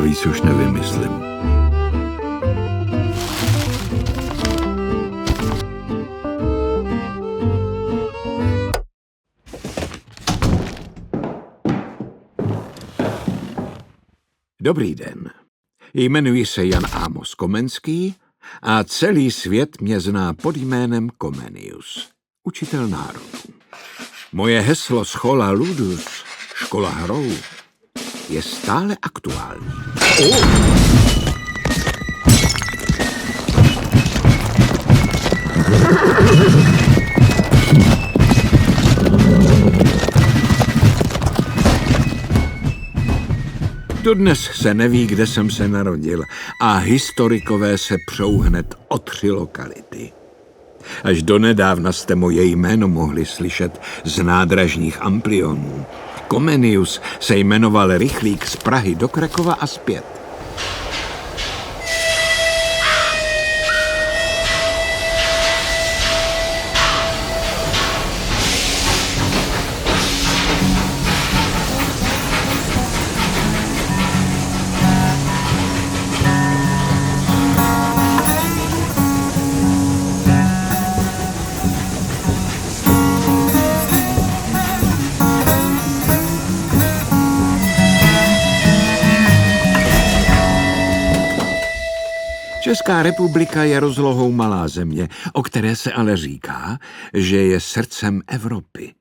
víc už nevymyslím. Dobrý den. Jmenuji se Jan Amos Komenský a celý svět mě zná pod jménem Comenius, učitel národů. Moje heslo Schola Ludus, škola hrou, je stále aktuální. Dodnes se neví, kde jsem se narodil a historikové se přou hned o 3 lokality. Až donedávna jste moje jméno mohli slyšet z nádražních amplionů. Comenius se jmenoval rychlík z Prahy do Krakova a zpět. Česká republika je rozlohou malá země, o které se ale říká, že je srdcem Evropy.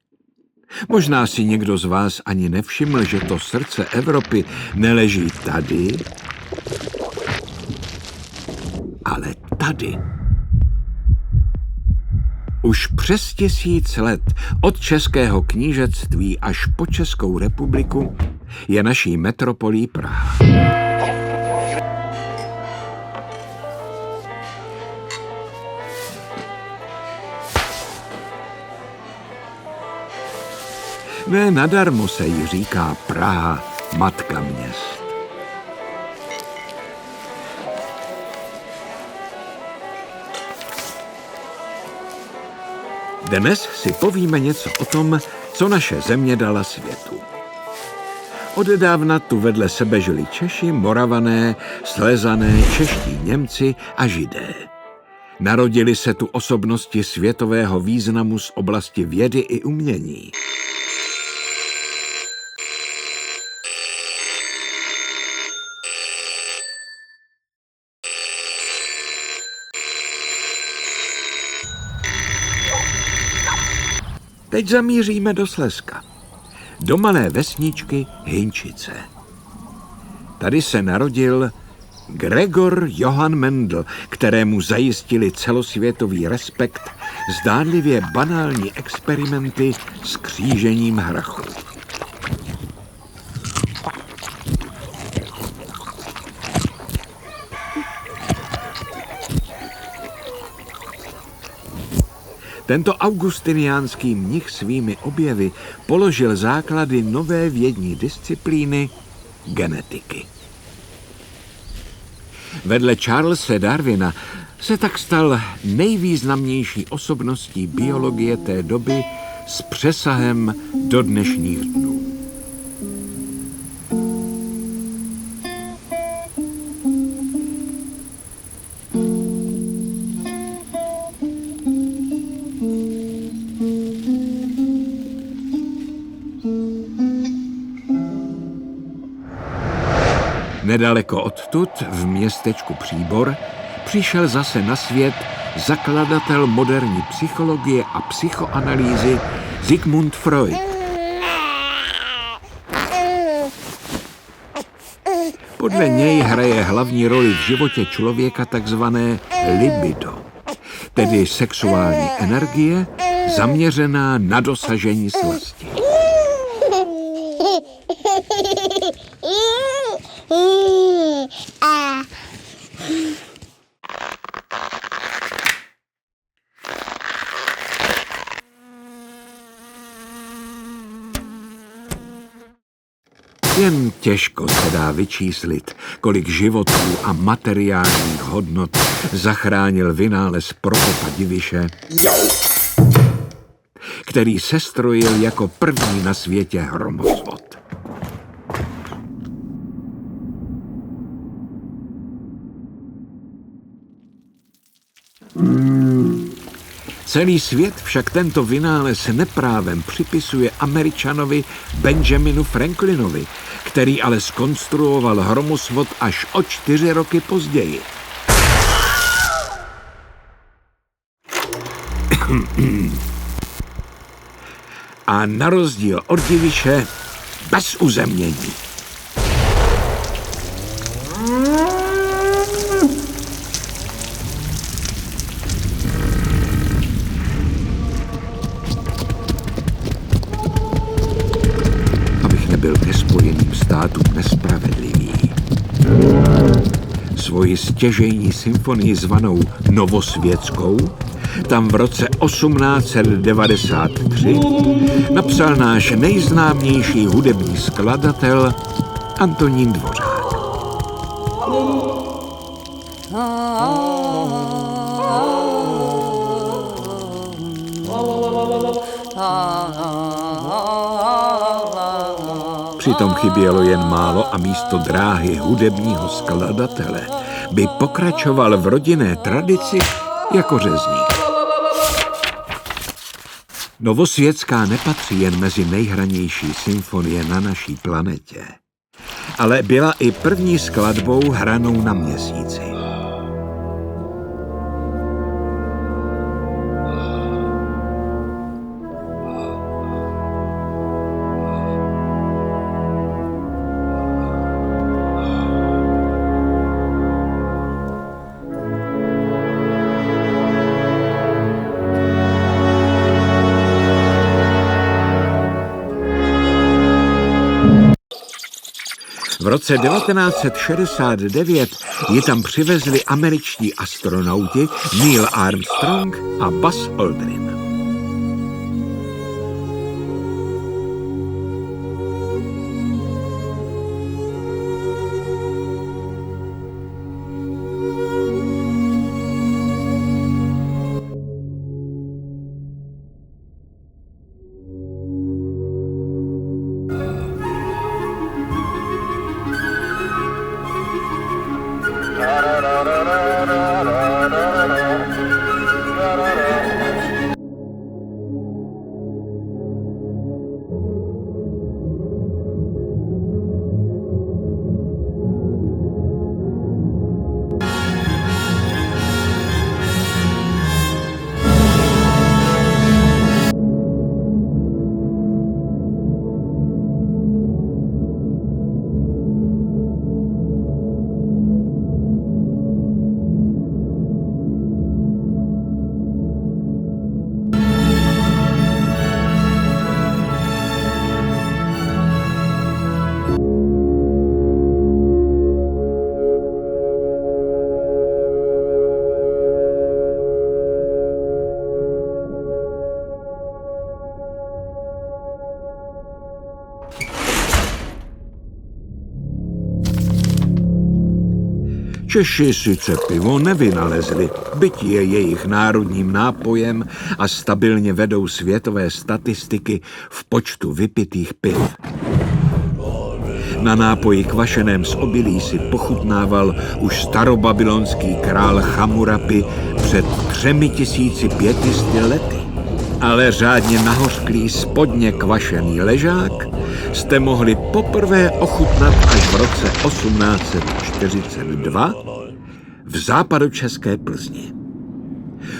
Možná si někdo z vás ani nevšiml, že to srdce Evropy neleží tady, ale tady. Už přes 1000 let od Českého knížectví až po Českou republiku je naší metropolí Praha. Ne nadarmo se jí říká Praha, matka měst. Dnes si povíme něco o tom, co naše země dala světu. Odedávna tu vedle sebe žili Češi, Moravané, Slezané, čeští Němci a Židé. Narodili se tu osobnosti světového významu z oblasti vědy i umění. Teď zamíříme do Slezska, do malé vesničky Hynčice. Tady se narodil Gregor Johann Mendel, kterému zajistili celosvětový respekt zdánlivě banální experimenty s křížením hrachu. Tento augustiniánský mnich svými objevy položil základy nové vědní disciplíny genetiky. Vedle Charlese Darwina se tak stal nejvýznamnější osobností biologie té doby s přesahem do dnešních dnů. Nedaleko odtud, v městečku Příbor, přišel zase na svět zakladatel moderní psychologie a psychoanalýzy Sigmund Freud. Podle něj hraje hlavní roli v životě člověka takzvané libido, tedy sexuální energie zaměřená na dosažení slasti. Jen těžko se dá vyčíslit, kolik životů a materiálních hodnot zachránil vynález Prokopa Diviše, který sestrojil jako první na světě hromozvod. Celý svět však tento vynález neprávem připisuje Američanovi Benjaminu Franklinovi, který ale zkonstruoval hromosvod až o 4 roky později. A na rozdíl od Diviše bez uzemnění. Abych nebyl ke Spojeným státům nespravedlivý. Svoji stěžejní symfonii zvanou Novosvětskou tam v roce 1893 napsal náš nejznámější hudební skladatel Antonín Dvořák. Přitom chybělo jen málo a místo dráhy hudebního skladatele by pokračoval v rodinné tradici jako řezník. Novosvětská nepatří jen mezi nejhranější symfonie na naší planetě, ale byla i první skladbou hranou na Měsíci. V roce 1969 ji tam přivezli američtí astronauti Neil Armstrong a Buzz Aldrin. Češi sice pivo nevynalezli, byť je jejich národním nápojem a stabilně vedou světové statistiky v počtu vypitých piv. Na nápoji kvašeném z obilí si pochutnával už starobabylonský král Chamurapi před 3500 lety. Ale řádně nahořklý spodně kvašený ležák jste mohli poprvé ochutnat až v roce 1842 v západočeské Plzni.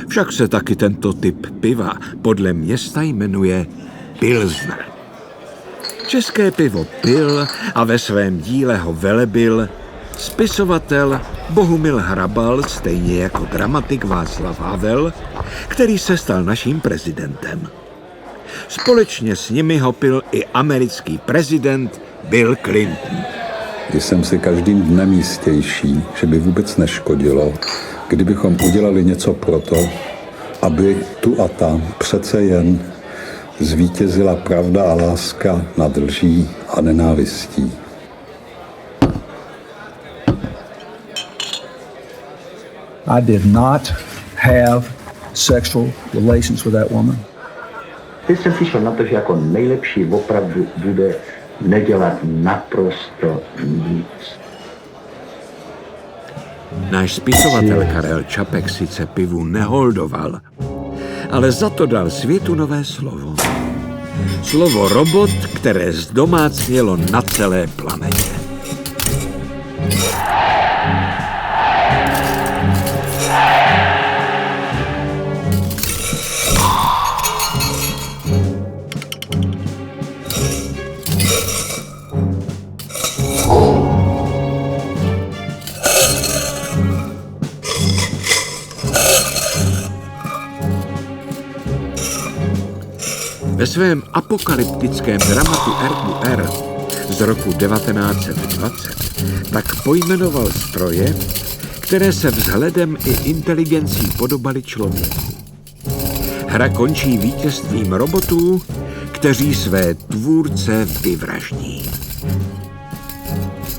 Však se taky tento typ piva podle města jmenuje Pilsner. České pivo pil a ve svém díle ho velebil spisovatel Bohumil Hrabal, stejně jako dramatik Václav Havel, který se stal naším prezidentem. Společně s nimi ho pil i americký prezident Bill Clinton. Jsem si každým dnem jistější, že by vůbec neškodilo, kdybychom udělali něco pro to, aby tu a tam přece jen zvítězila pravda a láska nad lží a nenávistí. I did not have sexual relations with that woman. Teď jsem přišel na to, že jako nejlepší opravdu bude nedělat naprosto nic. Náš spisovatel Karel Čapek sice pivu neholdoval, ale za to dal světu nové slovo. Slovo robot, které zdomácnělo na celé planetě. Ve svém apokalyptickém dramatu R2R z roku 1920 tak pojmenoval stroje, které se vzhledem i inteligencí podobaly člověku. Hra končí vítězstvím robotů, kteří své tvůrce vyvraždí.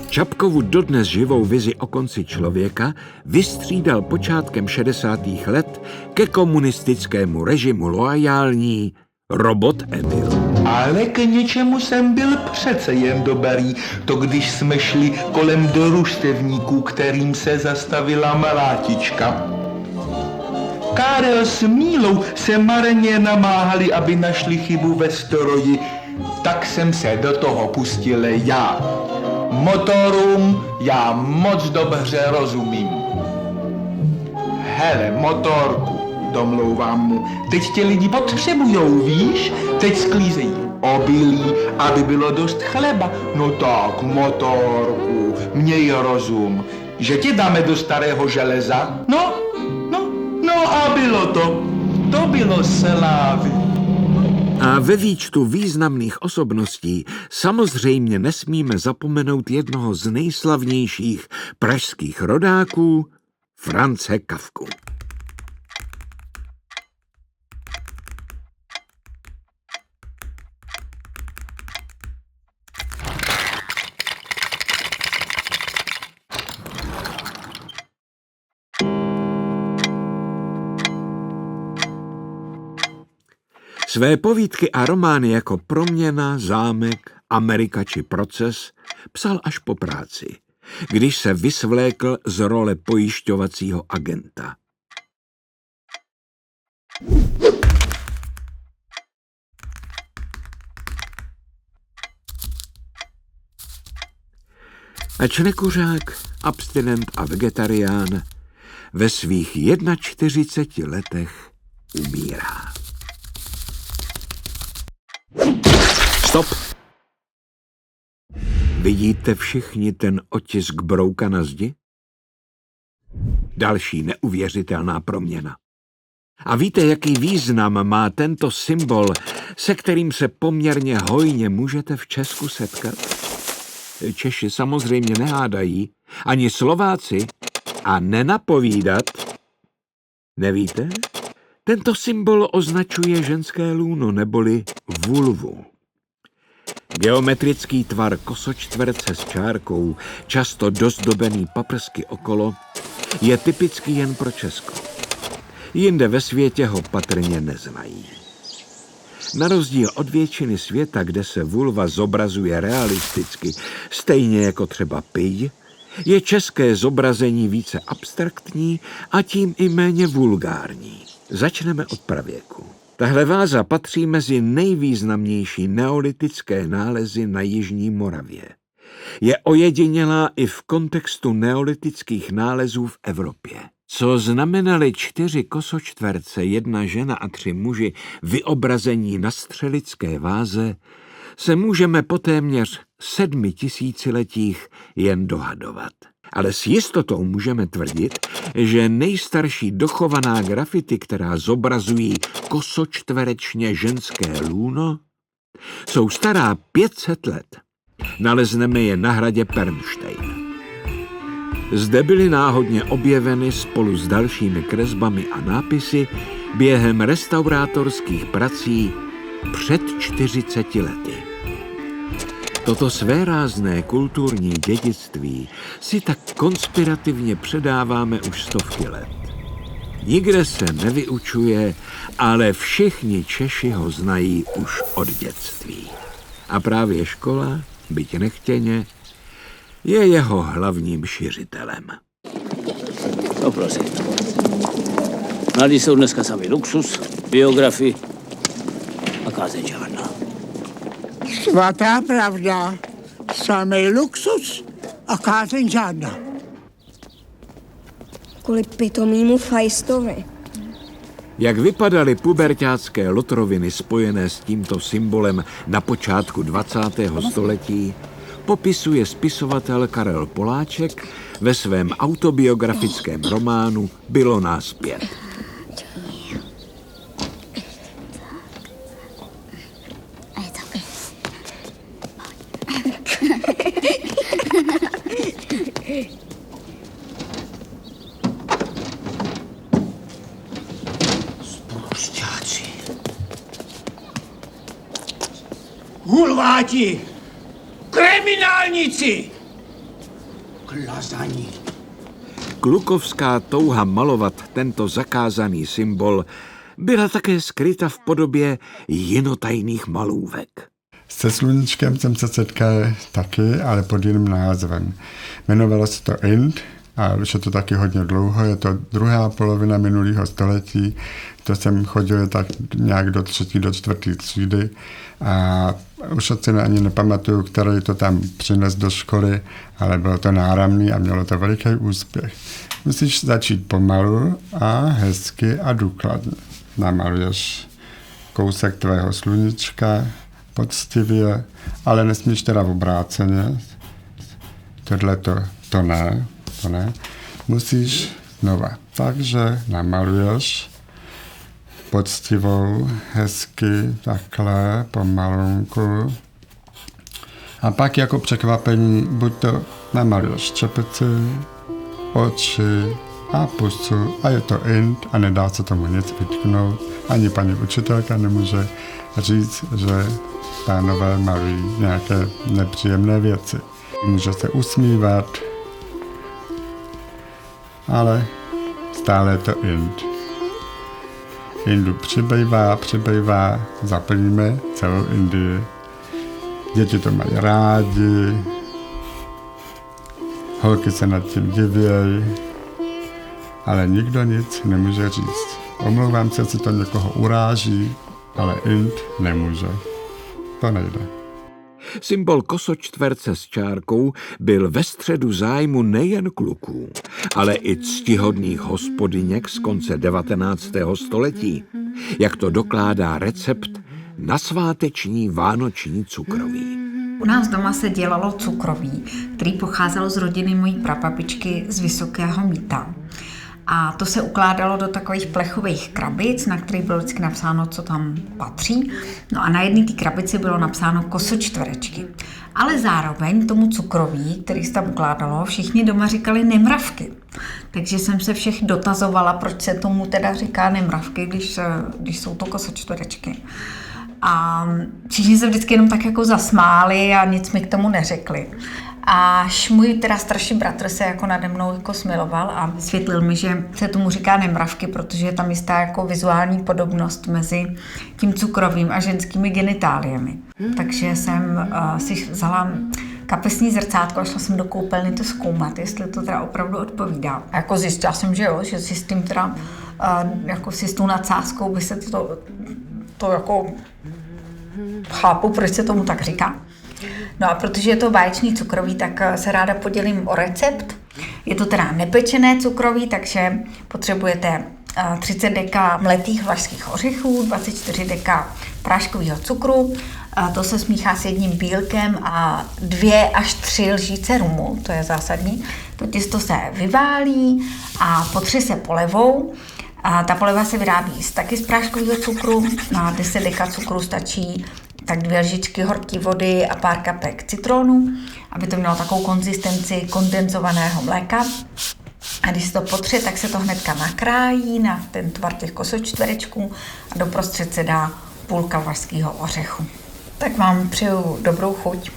Čapkovu dodnes živou vizi o konci člověka vystřídal počátkem 60. let ke komunistickému režimu loajální robot Emil. Ale k něčemu jsem byl přece jen dobrý, to když jsme šli kolem družstevníků, kterým se zastavila mlátička. Karel s Mílou se marně namáhali, aby našli chybu ve stroji, tak jsem se do toho pustil já. Motorům já moc dobře rozumím. Hele, motorku, domlouvám mu, teď tě lidi potřebujou, víš? Teď sklízejí obilí, aby bylo dost chleba. No tak, motorku, měj rozum, že tě dáme do starého železa? No a bylo to. To bylo slávy. A ve výčtu významných osobností samozřejmě nesmíme zapomenout jednoho z nejslavnějších pražských rodáků, France Kafku. Své povídky a romány jako Proměna, Zámek, Amerika či Proces psal až po práci, když se vysvlékl z role pojišťovacího agenta. Ač nekuřák, abstinent a vegetarián, ve svých 41 letech umírá. Stop! Vidíte všichni ten otisk brouka na zdi? Další neuvěřitelná proměna. A víte, jaký význam má tento symbol, se kterým se poměrně hojně můžete v Česku setkat? Češi samozřejmě nehádají, ani Slováci, a nenapovídat. Nevíte? Tento symbol označuje ženské lůno neboli vulvu. Geometrický tvar kosočtverce s čárkou, často dozdobený paprsky okolo, je typický jen pro Česko. Jinde ve světě ho patrně neznají. Na rozdíl od většiny světa, kde se vulva zobrazuje realisticky, stejně jako třeba pyj, je české zobrazení více abstraktní a tím i méně vulgární. Začneme od pravěku. Tahle váza patří mezi nejvýznamnější neolitické nálezy na jižní Moravě. Je ojedinělá i v kontextu neolitických nálezů v Evropě. Co znamenaly 4 kosočtverce, 1 žena a 3 muži vyobrazení na střelické váze, se můžeme po téměř 7 tisíciletích jen dohadovat. Ale s jistotou můžeme tvrdit, že nejstarší dochovaná grafity, která zobrazují kosočtverečně ženské lůno, jsou stará 500 let. Nalezneme je na hradě Pernštejn. Zde byly náhodně objeveny spolu s dalšími kresbami a nápisy během restaurátorských prací před 40 lety. Toto svérázné kulturní dědictví si tak konspirativně předáváme už stovky let. Nikde se nevyučuje, ale všichni Češi ho znají už od dětství. A právě škola, byť nechtěně, je jeho hlavním šiřitelem. No prosím. Mladí jsou dneska sami luxus, biografii a kázeň žádná. Svatá pravda. Samý luxus a kázeň žádná. Kvůli pitomýmu Faistovi. Jak vypadaly puberťácké lotroviny spojené s tímto symbolem na počátku 20. století, popisuje spisovatel Karel Poláček ve svém autobiografickém románu Bylo nás 5. Hulváti! Kriminálníci! Klazaní! Klukovská touha malovat tento zakázaný symbol byla také skryta v podobě jinotajných malůvek. Se sluníčkem jsem se setkal taky, ale pod jiným názvem. Jmenovalo se to Ind, a už je to taky hodně dlouho, je to druhá polovina minulého století. To jsem chodil tak nějak do 3. do 4. třídy a už si ani nepamatuju, který to tam přines do školy, ale bylo to náramný a mělo to veliký úspěch. Musíš začít pomalu a hezky a důkladně. Namaluješ kousek tvého sluníčka, poctivě, ale nesmíš teda obráceně. Tohle to ne. Musíš znova. Takže namaluješ poctivou, hezky, takhle, pomalunku. A pak jako překvapení buď to namaluješ čepici, oči a pusu a je to Ind a nedá se tomu nic vytknout. Ani paní učitelka nemůže říct, že pánové malují nějaké nepříjemné věci. Může se usmívat, ale stále je to Ind. Indu přibývá, zaplníme celou Indii. Děti to mají rádi, holky se nad tím divějí, ale nikdo nic nemůže říct. Omlouvám se, jestli to někoho uráží, ale Ind nemůže. To nejde. Symbol kosočtverce s čárkou byl ve středu zájmu nejen kluků, ale i ctihodných hospodyněk z konce 19. století, jak to dokládá recept na sváteční vánoční cukroví. U nás doma se dělalo cukroví, který pocházelo z rodiny mojí prababičky z Vysokého Mýta. A to se ukládalo do takových plechových krabic, na kterých bylo vždycky napsáno, co tam patří. No a na jedné té krabici bylo napsáno kosočtverečky. Ale zároveň tomu cukroví, který se tam ukládalo, všichni doma říkali nemravky. Takže jsem se všech dotazovala, proč se tomu teda říká nemravky, když jsou to kosočtverečky. A všichni se vždycky jenom tak jako zasmáli a nic mi k tomu neřekli. Až můj teda starší bratr se jako nade mnou jako smiloval a vysvětlil mi, že se tomu říká nemravky, protože je tam jistá jako vizuální podobnost mezi tím cukrovým a ženskými genitáliemi. Takže jsem si vzala kapesní zrcátko a šla jsem do koupelny to zkoumat, jestli to teda opravdu odpovídá. A jako zjistila jsem, že jo, že si s tím teda, jako si s tou nadsázkou by se to jako chápu, proč se tomu tak říká. No a protože je to báječný cukroví, tak se ráda podělím o recept. Je to teda nepečené cukroví, takže potřebujete 30 deka mletých vlašských ořechů, 24 deka práškového cukru, to se smíchá s jedním bílkem a 2 až 3 lžíce rumu, to je zásadní. To těsto se vyválí a potře se polevou. A ta poleva se vyrábí taky z práškového cukru, na 10 deka cukru stačí tak 2 lžičky horké vody a pár kapek citronu, aby to mělo takovou konzistenci kondenzovaného mléka. A když se to potře, tak se to hnedka nakrájí na ten tvar těch kosočtverečků a doprostřed se dá půlka vlašského ořechu. Tak vám přeju dobrou chuť.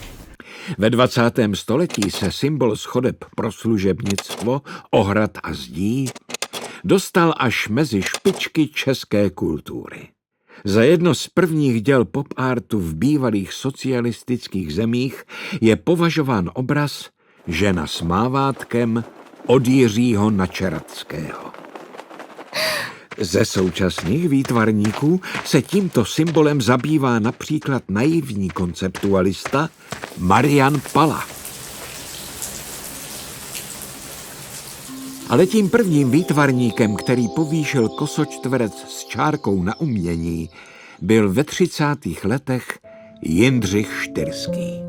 Ve 20. století se symbol schodeb pro služebnictvo, ohrad a zdí dostal až mezi špičky české kultury. Za jedno z prvních děl pop artu v bývalých socialistických zemích je považován obraz Žena s mávátkem od Jiřího Načeradského. Ze současných výtvarníků se tímto symbolem zabývá například naivní konceptualista Marian Pala. Ale tím prvním výtvarníkem, který povýšil kosočtverec s čárkou na umění, byl ve 30. letech Jindřich Štyrský.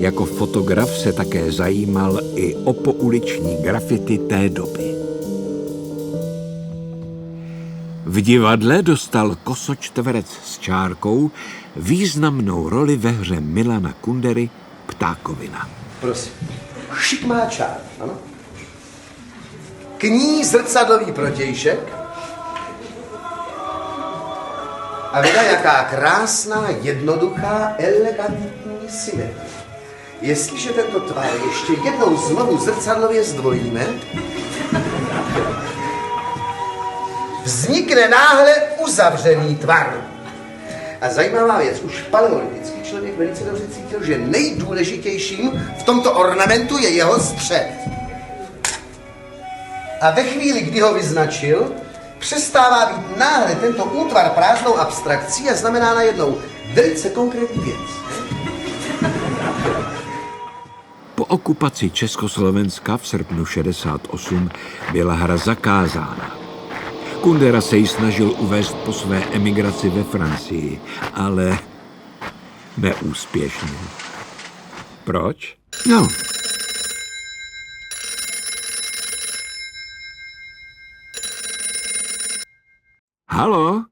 Jako fotograf se také zajímal i o pouliční grafity té doby. V divadle dostal kosočtverec s čárkou významnou roli ve hře Milana Kundery Ptákovina. Prosím. Šikmá čár, ano? K ní zrcadlový protějšek. A vida, jaká krásná, jednoduchá, elegantní symetrie. Jestliže tento tvar ještě jednou znovu zrcadlově zdvojíme, vznikne náhle uzavřený tvar. A zajímavá věc, už paleolitický člověk velice dobře cítil, že nejdůležitějším v tomto ornamentu je jeho střed. A ve chvíli, kdy ho vyznačil, přestává být náhle tento útvar prázdnou abstrakcí a znamená najednou velice konkrétní věc. Po okupaci Československa v srpnu 68 byla hra zakázána. Kundera se ji snažil uvést po své emigraci ve Francii, ale neúspěšně. Proč? No. Halo?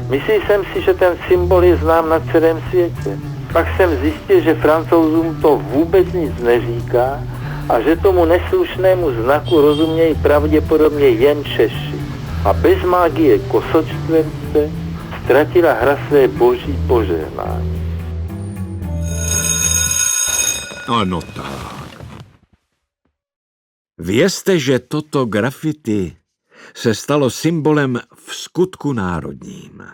Myslel jsem si, že ten symbol je znám na celém světě. Pak jsem zjistil, že Francouzům to vůbec nic neříká a že tomu neslušnému znaku rozumějí pravděpodobně jen Češi. A bez mágie kosočtverce ztratila hra své boží požehnání. Ano tak. Vězte, že toto grafity se stalo symbolem v skutku národním.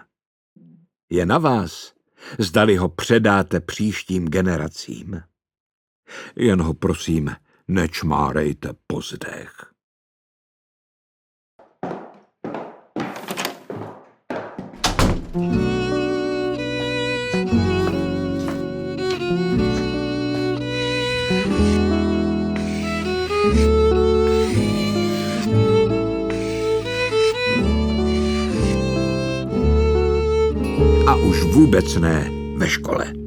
Je na vás, zdali ho předáte příštím generacím. Jen ho prosím, nečmárejte po zdech. A už vůbec ne ve škole.